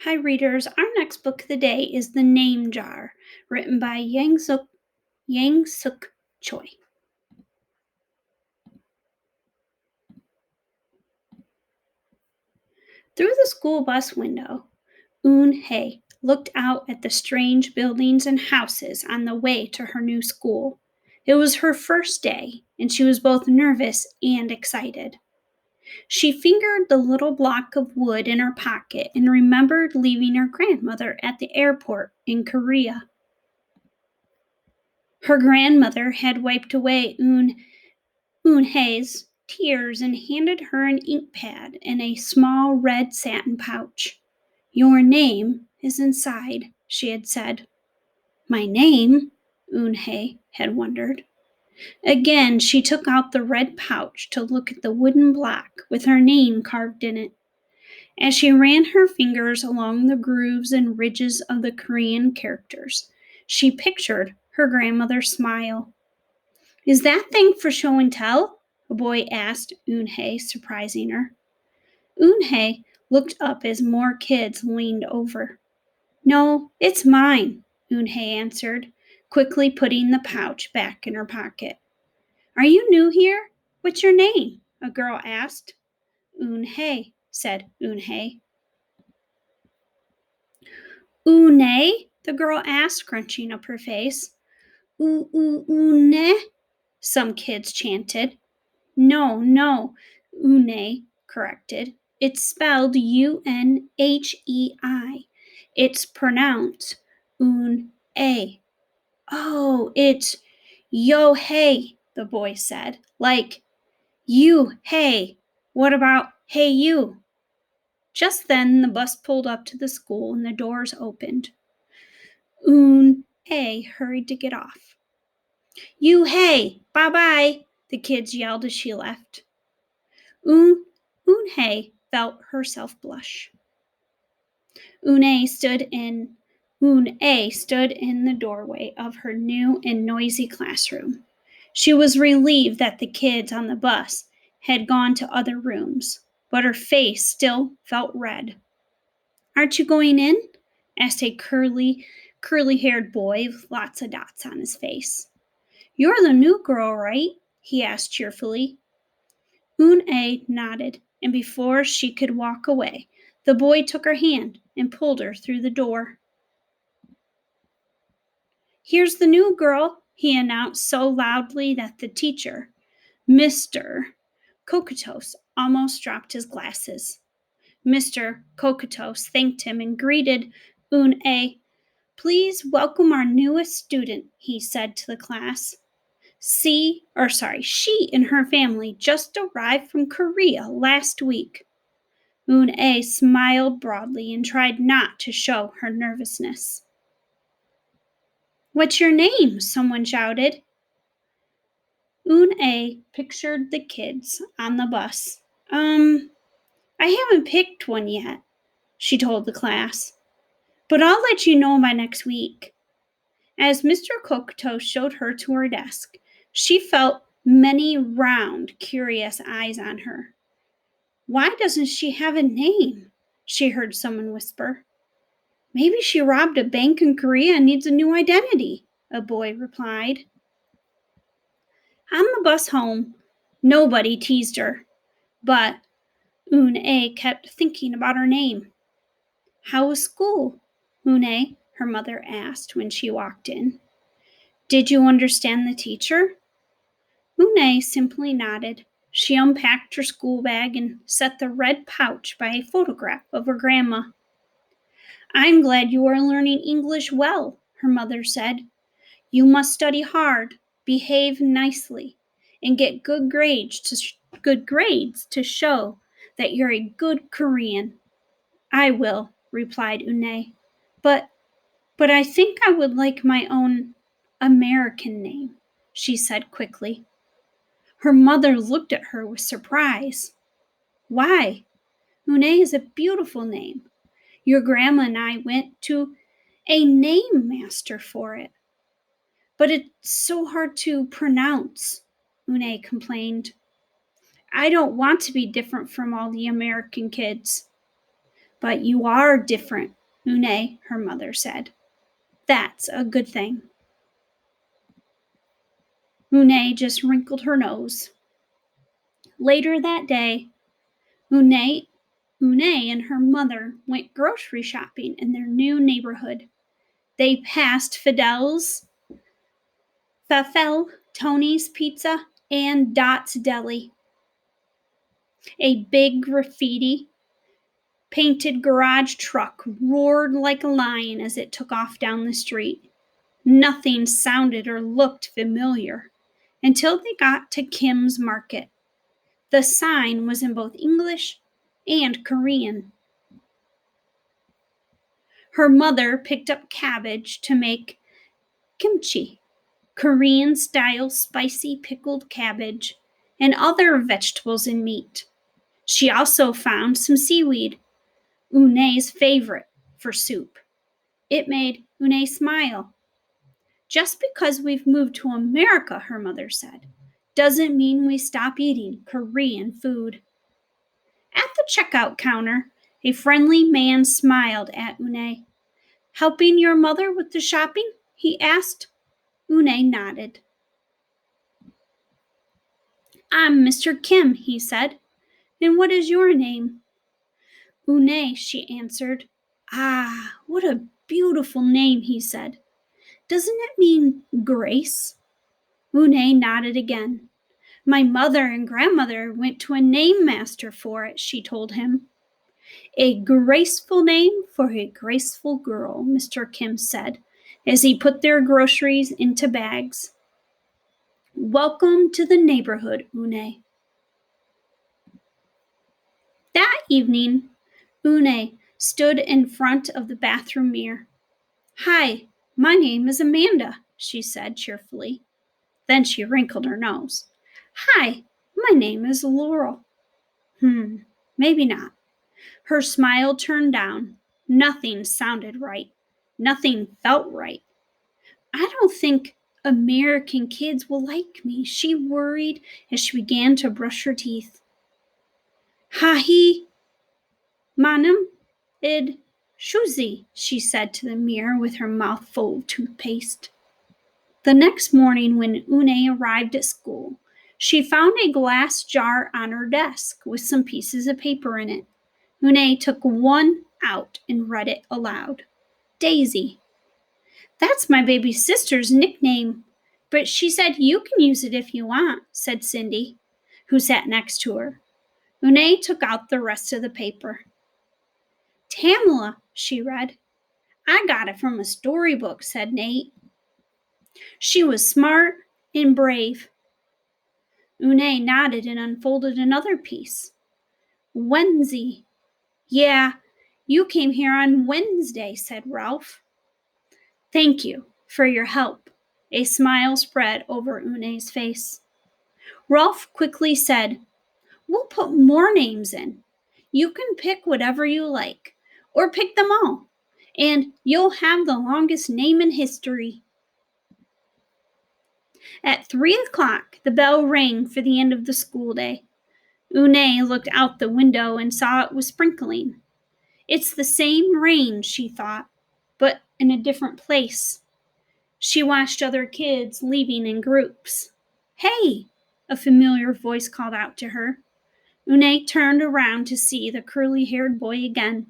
Hi, readers. Our next book of the day is The Name Jar, written by Yang Suk Choi. Through the school bus window, Eun Hye looked out at the strange buildings and houses on the way to her new school. It was her first day, and she was both nervous and excited. She fingered the little block of wood in her pocket and remembered leaving her grandmother at the airport in Korea. Her grandmother had wiped away Eun-hye's tears and handed her an ink pad and a small red satin pouch. "Your name is inside," she had said. "My name?" Eun-hye had wondered. Again she took out the red pouch to look at the wooden block with her name carved in it. As she ran her fingers along the grooves and ridges of the Korean characters, she pictured her grandmother's smile. "Is that thing for show and tell?" a boy asked Eun-hye, surprising her. Eun-hye looked up as more kids leaned over. "No, it's mine," Eun-hye answered, quickly putting the pouch back in her pocket. "Are you new here? What's your name?" a girl asked. "Eun-hye," said Eun-hye. "Oonay?" the girl asked, scrunching up her face. "Oone?" some kids chanted. No, Unei corrected. It's spelled Unhei. It's pronounced Un-A. "Oh, it's yo-hey," the boy said. "Like, you, hey. What about hey you?" Just then the bus pulled up to the school and the doors opened. Un-A hurried to get off. "You, hey, bye-bye," the kids yelled as she left. Eun-hye felt herself blush. Eun-A stood in the doorway of her new and noisy classroom. She was relieved that the kids on the bus had gone to other rooms, but her face still felt red. "Aren't you going in?" asked a curly-haired boy with lots of dots on his face. "You're the new girl, right?" he asked cheerfully. Eun-A nodded, and before she could walk away, the boy took her hand and pulled her through the door. "Here's the new girl," he announced so loudly that the teacher, Mr. Kokotos, almost dropped his glasses. Mr. Kokotos thanked him and greeted Eun-A. "Please welcome our newest student," he said to the class. She and her family just arrived from Korea last week." Eun-A smiled broadly and tried not to show her nervousness. "What's your name?" someone shouted. Eun-A pictured the kids on the bus. I haven't picked one yet," she told the class. "But I'll let you know by next week." As Mr. Kokoto showed her to her desk, she felt many round, curious eyes on her. "Why doesn't she have a name?" she heard someone whisper. "Maybe she robbed a bank in Korea and needs a new identity," a boy replied. On the bus home, nobody teased her, but Eun-A kept thinking about her name. "How was school?" Eun-A, her mother asked when she walked in. "Did you understand the teacher?" Eun-A simply nodded. She unpacked her school bag and set the red pouch by a photograph of her grandma. "I'm glad you are learning English well," her mother said. "You must study hard, behave nicely, and get good grades to show that you're a good Korean." "I will," replied Eun-A. But I think I would like my own American name," she said quickly. Her mother looked at her with surprise. "Why? Eun-A is a beautiful name. Your grandma and I went to a name master for it." "But it's so hard to pronounce," Eun-A complained. "I don't want to be different from all the American kids." But you are different, Une, her mother said. That's a good thing. Une just wrinkled her nose. Later that day, Une and her mother went grocery shopping in their new neighborhood. They passed Fidel's, Fafel, Tony's Pizza, and Dot's Deli. A big graffiti painted garage truck roared like a lion as it took off down the street. Nothing sounded or looked familiar until they got to Kim's Market. The sign was in both English and Korean. Her mother picked up cabbage to make kimchi, Korean-style spicy pickled cabbage, and other vegetables and meat. She also found some seaweed, Une's favorite, for soup. It made Une smile. Just because we've moved to America, her mother said, doesn't mean we stop eating Korean food. At the checkout counter, a friendly man smiled at Une. Helping your mother with the shopping? He asked. Une nodded. I'm Mr. Kim, he said. And what is your name? Une, she answered. Ah, what a beautiful name, he said. Doesn't it mean grace? Une nodded again. My mother and grandmother went to a name master for it, she told him. A graceful name for a graceful girl, Mr. Kim said, as he put their groceries into bags. Welcome to the neighborhood, Une. That evening, Une stood in front of the bathroom mirror. Hi, my name is Amanda, she said cheerfully. Then she wrinkled her nose. Hi, my name is Laurel. Maybe not. Her smile turned down. Nothing sounded right. Nothing felt right. I don't think American kids will like me, she worried as she began to brush her teeth. Hahi, manam id shuzi, she said to the mirror with her mouth full of toothpaste. The next morning when Une arrived at school, she found a glass jar on her desk with some pieces of paper in it. Une took one out and read it aloud. Daisy. That's my baby sister's nickname, but she said you can use it if you want, said Cindy, who sat next to her. Une took out the rest of the paper. Tamala, she read. I got it from a storybook, said Nate. She was smart and brave. Une nodded and unfolded another piece. Wednesday. Yeah, you came here on Wednesday, said Ralph. Thank you for your help. A smile spread over Une's face. Ralph quickly said, We'll put more names in. You can pick whatever you like, or pick them all, and you'll have the longest name in history. At 3:00, the bell rang for the end of the school day. Une looked out the window and saw it was sprinkling. It's the same rain, she thought, but in a different place. She watched other kids leaving in groups. Hey, a familiar voice called out to her. Une turned around to see the curly-haired boy again.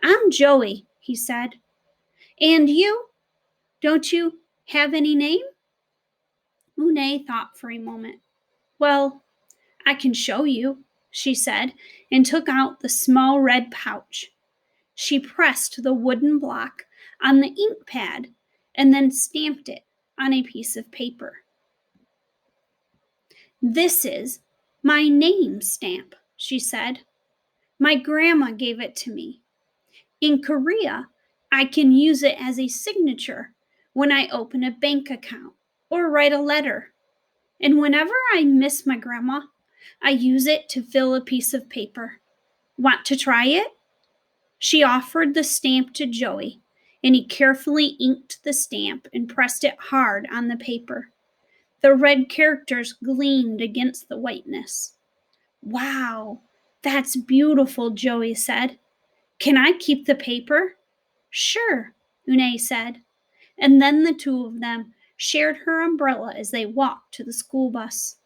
I'm Joey, he said. And you? Don't you have any name? Une thought for a moment. Well, I can show you, she said, and took out the small red pouch. She pressed the wooden block on the ink pad and then stamped it on a piece of paper. This is my name stamp, she said. My grandma gave it to me. In Korea, I can use it as a signature when I open a bank account or write a letter. And whenever I miss my grandma, I use it to fill a piece of paper. Want to try it? She offered the stamp to Joey, and he carefully inked the stamp and pressed it hard on the paper. The red characters gleamed against the whiteness. Wow, that's beautiful, Joey said. Can I keep the paper? Sure, Une said, and then the two of them shared her umbrella as they walked to the school bus.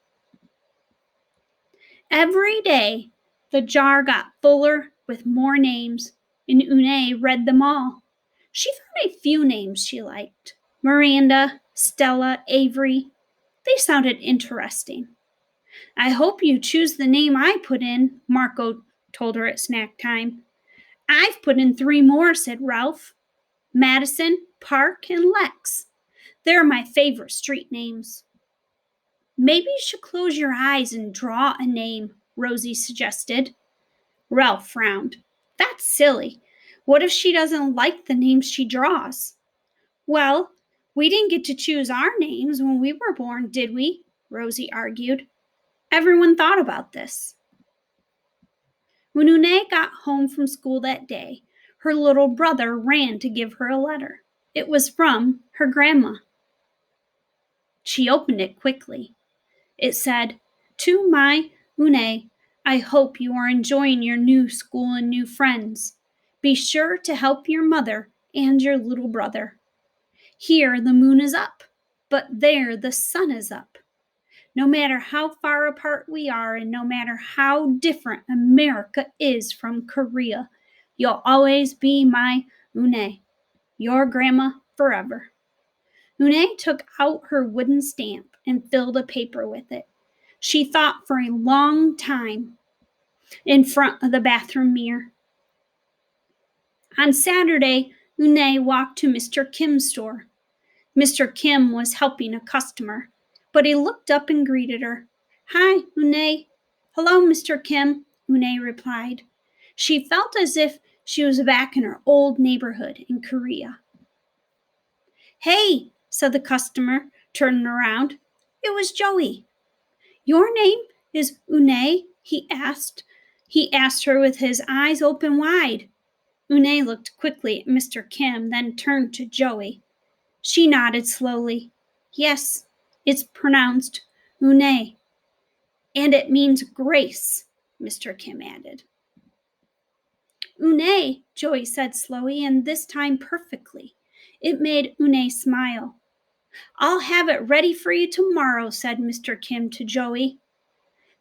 Every day, the jar got fuller with more names, and Une read them all. She found a few names she liked: Miranda, Stella, Avery. They sounded interesting. I hope you choose the name I put in, Marco told her at snack time. I've put in 3 more, said Ralph. Madison, Park, and Lex. They're my favorite street names. Maybe you should close your eyes and draw a name, Rosie suggested. Ralph frowned. That's silly. What if she doesn't like the names she draws? Well, we didn't get to choose our names when we were born, did we? Rosie argued. Everyone thought about this. When Une got home from school that day, her little brother ran to give her a letter. It was from her grandma. She opened it quickly. It said, "To my Une, I hope you are enjoying your new school and new friends. Be sure to help your mother and your little brother. Here the moon is up, but there the sun is up. No matter how far apart we are and no matter how different America is from Korea, you'll always be my Une, your grandma forever." Une took out her wooden stamp and filled a paper with it. She thought for a long time in front of the bathroom mirror. On Saturday, Une walked to Mr. Kim's store. Mr. Kim was helping a customer, but he looked up and greeted her. "Hi, Une." "Hello, Mr. Kim," Une replied. She felt as if she was back in her old neighborhood in Korea. "Hey," said the customer, turning around. It was Joey. "Your name is Une?" he asked. He asked her with his eyes open wide. Une looked quickly at Mr. Kim, then turned to Joey. She nodded slowly. "Yes, it's pronounced Une. And it means grace," Mr. Kim added. "Une," Joey said slowly, and this time perfectly. It made Une smile. "I'll have it ready for you tomorrow," said Mr. Kim to Joey.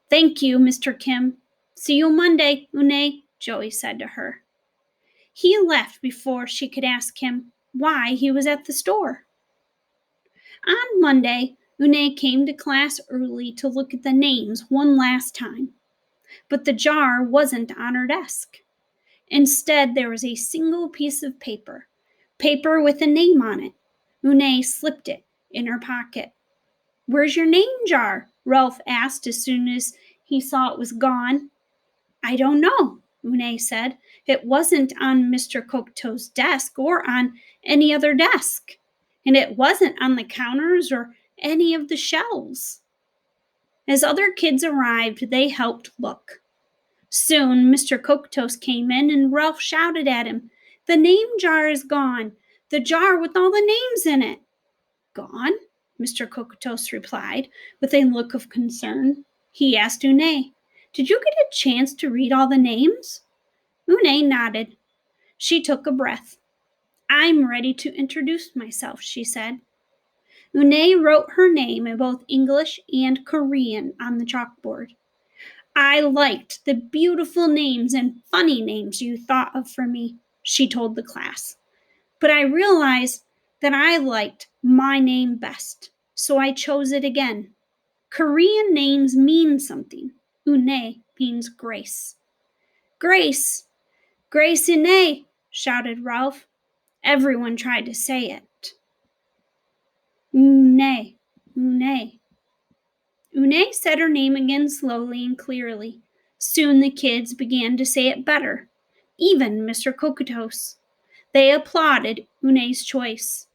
"Thank you, Mr. Kim. See you Monday, Une," Joey said to her. He left before she could ask him why he was at the store. On Monday, Une came to class early to look at the names one last time. But the jar wasn't on her desk. Instead, there was a single piece of paper with a name on it. Une slipped it in her pocket. "Where's your name jar?" Ralph asked as soon as he saw it was gone. "I don't know," Une said. "It wasn't on Mr. Kokuto's desk or on any other desk. And it wasn't on the counters or any of the shelves." As other kids arrived, they helped look. Soon, Mr. Kokutos came in and Ralph shouted at him, "The name jar is gone. The jar with all the names in it." "Gone?" Mr. Kokutos replied with a look of concern. He asked Une, "Did you get a chance to read all the names?" Une nodded. She took a breath. "I'm ready to introduce myself," she said. Une wrote her name in both English and Korean on the chalkboard. "I liked the beautiful names and funny names you thought of for me," she told the class. "But I realized that I liked my name best, so I chose it again. Korean names mean something. Une means grace." "Grace! Grace Une!" shouted Ralph. Everyone tried to say it. Une, Une. Une said her name again slowly and clearly. Soon the kids began to say it better, even Mr. Kokutos. They applauded Une's choice.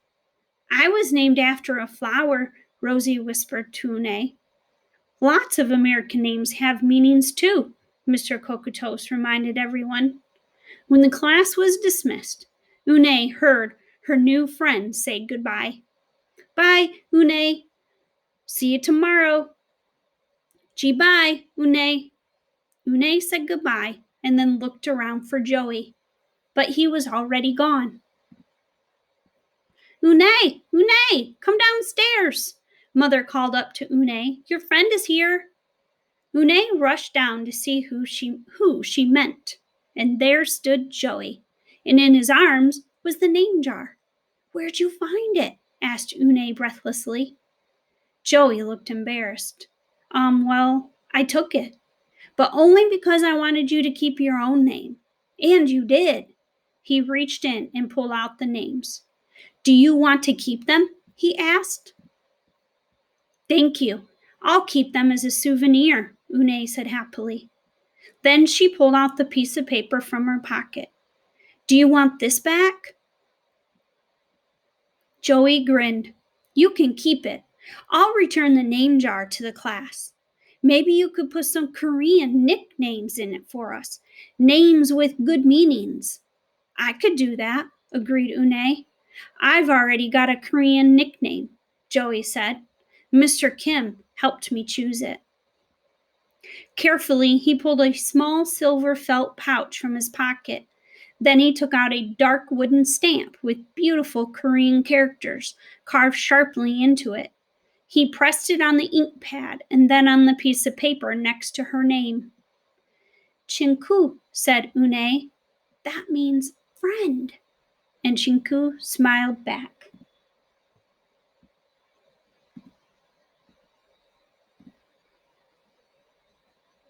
"I was named after a flower," Rosie whispered to Une. "Lots of American names have meanings too," Mr. Kokutos reminded everyone. When the class was dismissed, Une heard her new friend say goodbye. "Bye, Une. See you tomorrow." "Bye, Une." Une said goodbye and then looked around for Joey. but he was already gone. Une, Une, come downstairs, Mother called up to Une. Your friend is here. Une rushed down to see who she meant, and there stood Joey, and in his arms was the name jar. Where'd you find it? Asked Une breathlessly. Joey looked embarrassed. Well, I took it, but only because I wanted you to keep your own name. And you did. He reached in and pulled out the names. Do you want to keep them? He asked. Thank you. I'll keep them as a souvenir, Une said happily. Then she pulled out the piece of paper from her pocket. Do you want this back? Joey grinned. You can keep it. I'll return the name jar to the class. Maybe you could put some Korean nicknames in it for us. Names with good meanings. I could do that, agreed Une. I've already got a Korean nickname, Joey said. Mr. Kim helped me choose it. Carefully, he pulled a small silver felt pouch from his pocket. Then he took out a dark wooden stamp with beautiful Korean characters carved sharply into it. He pressed it on the ink pad and then on the piece of paper next to her name. Chinku, said Une. That means friend. And Chinku smiled back.